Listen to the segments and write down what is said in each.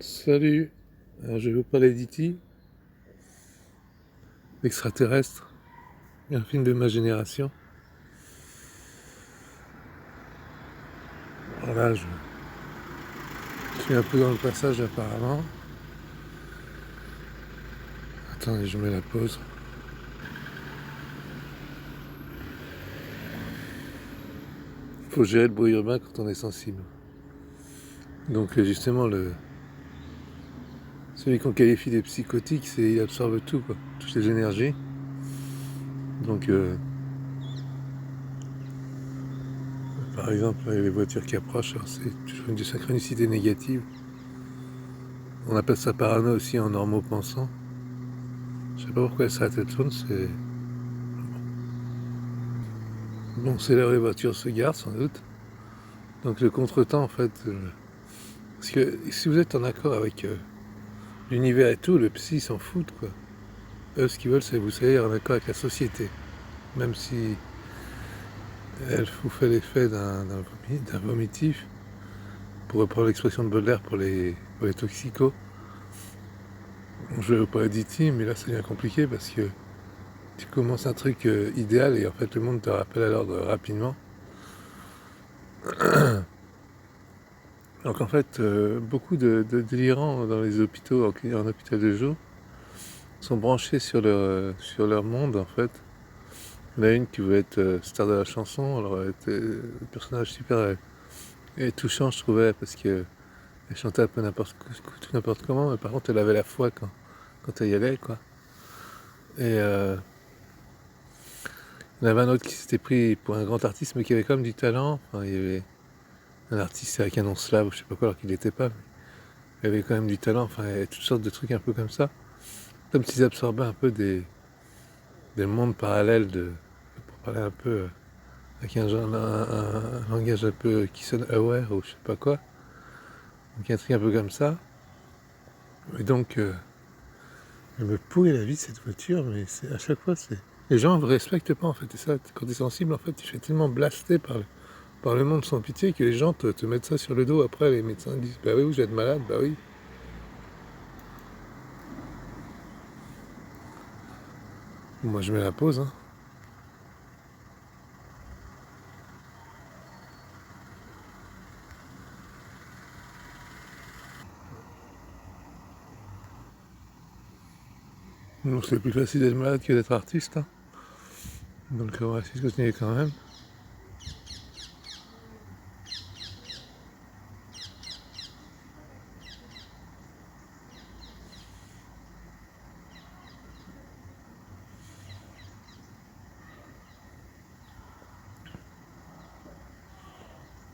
Salut, alors je vais vous parler d'E.T., l'extraterrestre, un film de ma génération. Voilà, je suis un peu dans le passage apparemment. Attendez, je mets la pause. Il faut gérer le bruit urbain quand on est sensible. Donc justement, celui qu'on qualifie de psychotique, il absorbe tout, quoi, toutes les énergies. Donc par exemple, les voitures qui approchent, c'est toujours une synchronicité négative. On appelle ça parano aussi en normaux-pensant. Je sais pas pourquoi ça a tête tourne, c'est... Bon, c'est là où les voitures se garent, sans doute. Donc le contretemps, en fait... parce que si vous êtes en accord avec l'univers et tout, le psy s'en foutent, quoi. Eux, ce qu'ils veulent, c'est que vous soyez en accord avec la société. Même si elle vous fait l'effet d'un vomitif, pour reprendre l'expression de Baudelaire pour les toxicos. Je vais vous parler d'E.T., mais là, ça devient compliqué parce que tu commences un truc idéal et en fait, le monde te rappelle à l'ordre rapidement. Donc en fait, beaucoup de délirants dans les hôpitaux, en hôpital de jour, sont branchés sur leur monde, en fait. Il y en a une qui veut être star de la chanson, alors elle était un personnage super et touchant, je trouvais, parce qu'elle chantait un peu n'importe comment, mais par contre, elle avait la foi quand elle y allait, quoi. Et il y en avait un autre qui s'était pris pour un grand artiste, mais qui avait quand même du talent. Enfin, il y avait un artiste avec un nom slave, je sais pas quoi, alors qu'il n'était pas, mais il avait quand même du talent, enfin, il y avait toutes sortes de trucs un peu comme ça. Comme s'ils absorbaient un peu des mondes parallèles, pour parler un peu avec un langage un peu qui sonne aware ou je sais pas quoi. Donc il y a un truc un peu comme ça. Et donc, elle me pourrit la vie cette voiture, mais à chaque fois, c'est... Les gens ne respectent pas en fait, et ça, quand tu es sensible, en fait, tu fais tellement blasté par le monde sans pitié que les gens te mettent ça sur le dos. Après, les médecins disent, bah oui, vous êtes malade, bah oui. Moi, je mets la pause, hein. Donc c'est plus facile d'être malade que d'être artiste, hein. Donc on va essayer de continuer quand même.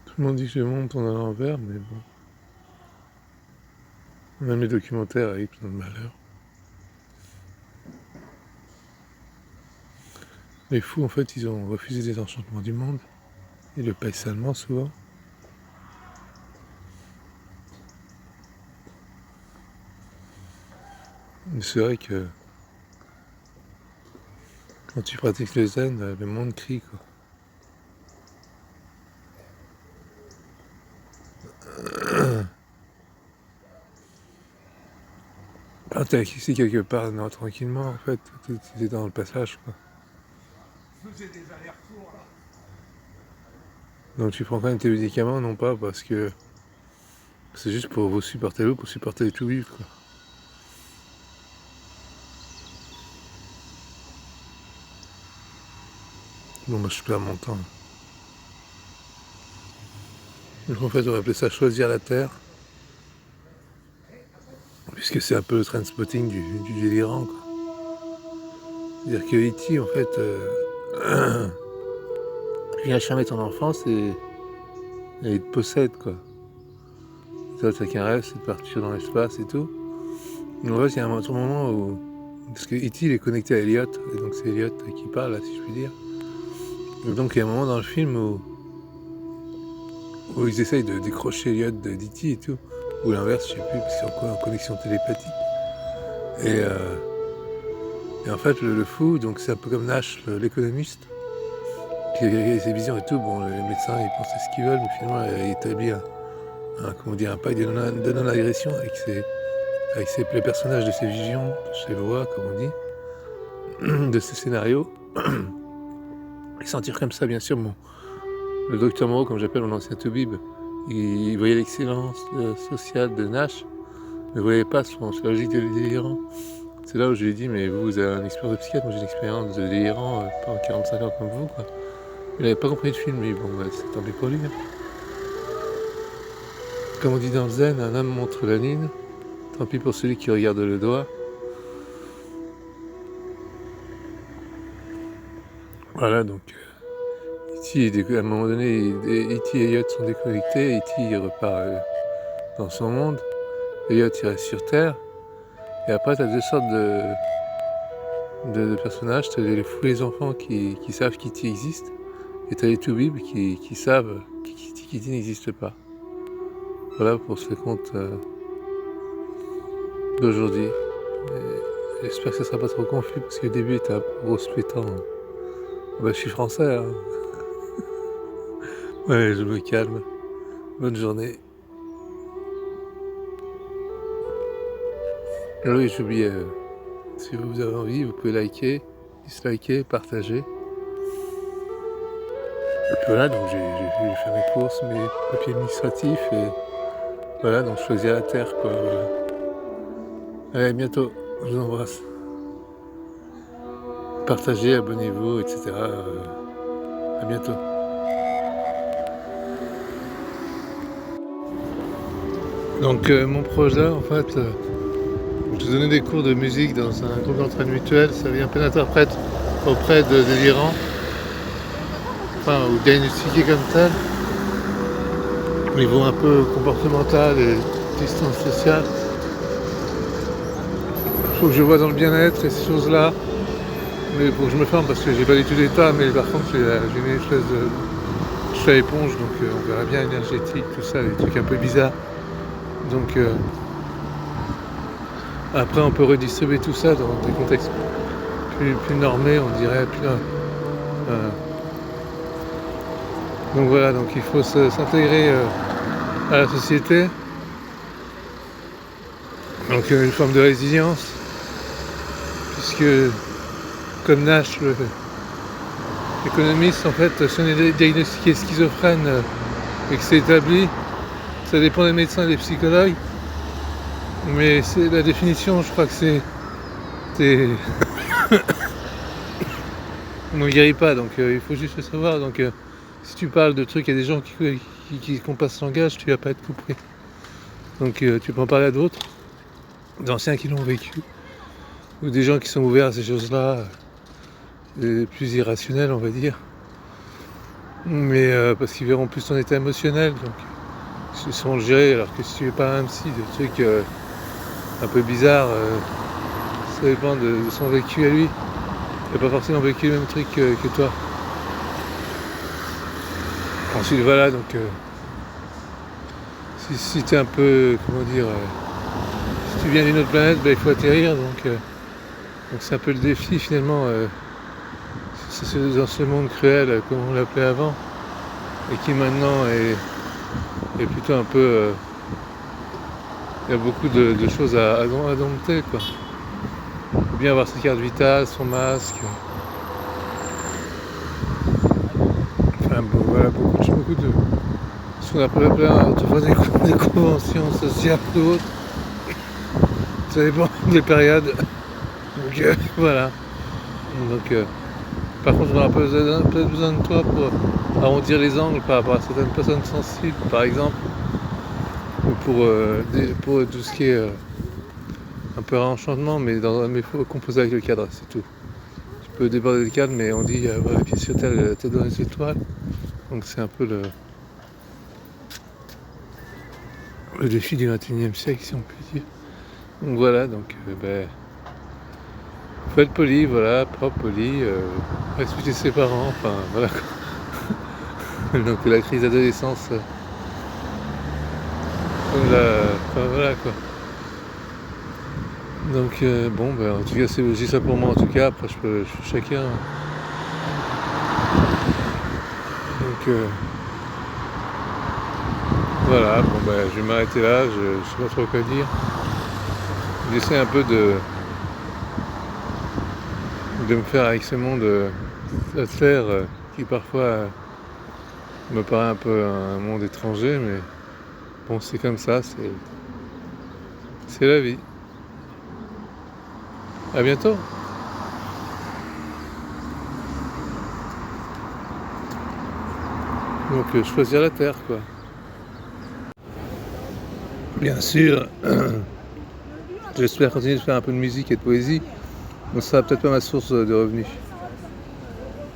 Tout le monde dit que le monde tourne à l'envers, mais bon. Même les documentaires avec plein de malheur. Les fous, en fait, ils ont refusé les enchantements du monde. Ils le payent salement, souvent. Mais c'est vrai que quand tu pratiques le zen, le monde crie, quoi. Quand t'es ici quelque part, non, tranquillement, en fait, t'es dans le passage, quoi. Donc tu prends quand même tes médicaments, non pas parce que c'est juste pour vous supporter l'eau, pour supporter les tout vivre, quoi. Bon, moi je perds mon temps. Donc en fait, on va appeler ça choisir la Terre, puisque c'est un peu le trainspotting du délirant, quoi. C'est-à-dire que E.T., en fait, il vient charmer ton enfance et il te possède, quoi. Toi, t'as qu'un rêve, c'est de partir dans l'espace et tout. Mais en fait, il y a un autre moment où... Parce que E.T., il est connecté à Elliot, et donc c'est Elliot qui parle, là, si je puis dire. Et donc il y a un moment dans le film où ils essayent de décrocher Elliot de d'E.T. et tout. Ou l'inverse, je sais plus, parce qu'ils sont en connexion télépathique. Et, et en fait, le fou, donc c'est un peu comme Nash, l'économiste, qui a ses visions et tout. Bon, les médecins, ils pensaient ce qu'ils veulent, mais finalement, il établit comment dire, un pacte de non-agression avec les personnages de ces visions, de ces voix, comme on dit, de ces scénarios. Et sentir comme ça, bien sûr, le docteur Moreau, comme j'appelle mon ancien toubib, il voyait l'excellence sociale de Nash, mais ne voyait pas sa logique de délirant. C'est là où je lui ai dit, mais vous avez une expérience de psychiatre, moi j'ai une expérience de délirant pendant 45 ans comme vous, quoi. Il n'avait pas compris le film, mais bon, c'est tant pis pour lui. Hein. Comme on dit dans le Zen, un homme montre la ligne, tant pis pour celui qui regarde le doigt. Voilà, donc E.T. à un moment donné, E.T. et Elliot sont déconnectés, E.T. il repart dans son monde, Elliot il reste sur Terre, et après tu as deux sortes de personnages, tu as les fous les enfants qui savent qu'E.T. existe, et tu as les toubibs qui savent qu'E.T. n'existe pas. Voilà pour ce conte d'aujourd'hui. J'espère que ça ne sera pas trop confus, parce que le début était un peu gros pétant. Je suis français, hein. Ouais, je me calme. Bonne journée. Oui, j'oubliais, si vous avez envie, vous pouvez liker, disliker, partager. Et puis voilà, donc j'ai fait mes courses, mes papiers administratifs, et voilà, donc je choisis la terre, quoi. Voilà. Allez, à bientôt, je vous embrasse. Partagez, abonnez-vous, etc. À bientôt. Donc mon projet, en fait, je donnais des cours de musique dans un groupe d'entraîne mutuel, ça vient un peu d'interprète auprès de délirants, enfin, ou diagnostiqués comme tel, au niveau un peu comportemental et distance sociale. Il faut que je vois dans le bien-être et ces choses-là, mais il faut que je me forme parce que j'ai pas du tout d'état, mais par contre j'ai une espèce de chat éponge, donc on verra bien énergétique, tout ça, des trucs un peu bizarres. Donc après on peut redistribuer tout ça dans des contextes plus normés, on dirait, donc voilà, donc il faut s'intégrer à la société, donc une forme de résilience, puisque comme Nash, l'économiste, en fait, si on est diagnostiqué schizophrène et que c'est établi, ça dépend des médecins et des psychologues, mais c'est la définition, je crois que c'est on ne guérit pas, donc il faut juste le savoir. Donc si tu parles de trucs, il y a des gens qui compassent langage, tu vas pas être compris. Donc tu peux en parler à d'autres, d'anciens qui l'ont vécu, ou des gens qui sont ouverts à ces choses-là, plus irrationnels, on va dire. Mais parce qu'ils verront plus ton état émotionnel, donc ils seront gérés, alors que si tu es pas un psy, des trucs un peu bizarres, ça dépend de son vécu à lui. Il n'a pas forcément vécu le même truc que toi. Ensuite voilà, donc si tu es un peu, comment dire, si tu viens d'une autre planète, il faut atterrir, donc c'est un peu le défi finalement, dans ce monde cruel, comme on l'appelait avant, et qui maintenant est plutôt un peu, il y a beaucoup de choses à dompter, quoi. Il faut bien avoir sa carte vitale, son masque. Enfin bon, voilà, beaucoup de ce qu'on appelle autrefois des conventions sociales ou autres. Ça dépend des périodes. Donc voilà. Donc par contre, on aura peut-être besoin de toi pour arrondir les angles par rapport à certaines personnes sensibles, par exemple, ou pour tout ce qui est un peu réenchantement, mais il faut composer avec le cadre, c'est tout. Tu peux déborder le cadre, mais on dit les pieds sur terre, la tête dans les étoiles. Donc c'est un peu le défi du XXIe siècle, si on peut dire. Donc voilà, donc faut être poli, voilà, propre, poli, respecter ses parents, enfin voilà quoi. Donc la crise d'adolescence, voilà quoi. Donc bon, en tout cas c'est aussi ça pour moi en tout cas, après je peux chacun. Donc Voilà, bon bah je vais m'arrêter là, je sais pas trop quoi dire. J'essaie un peu de me faire avec ce monde atmosphère qui parfois me paraît un peu un monde étranger, mais bon c'est comme ça, c'est la vie. À bientôt. Donc choisir la terre quoi. Bien sûr, j'espère continuer de faire un peu de musique et de poésie, donc ça sera peut-être pas ma source de revenus.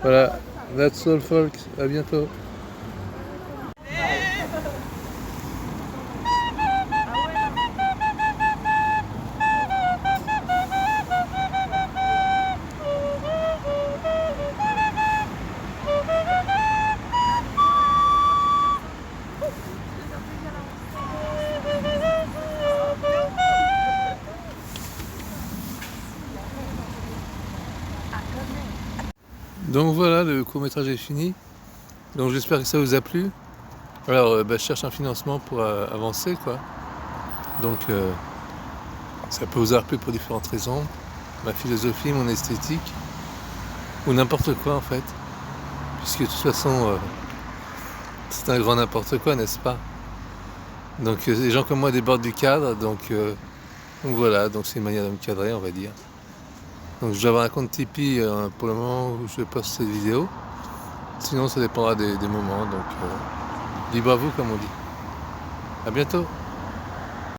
Voilà, that's all folks, à bientôt. Donc voilà, le court-métrage est fini. Donc j'espère que ça vous a plu. Alors je cherche un financement pour avancer quoi. Donc ça peut vous avoir plu pour différentes raisons. Ma philosophie, mon esthétique, ou n'importe quoi en fait. Puisque de toute façon, c'est un grand n'importe quoi, n'est-ce pas? Donc les gens comme moi débordent du cadre, donc voilà, donc c'est une manière de me cadrer on va dire. Donc je dois avoir un compte Tipeee pour le moment où je poste cette vidéo. Sinon ça dépendra des moments, donc libre à vous comme on dit. À bientôt.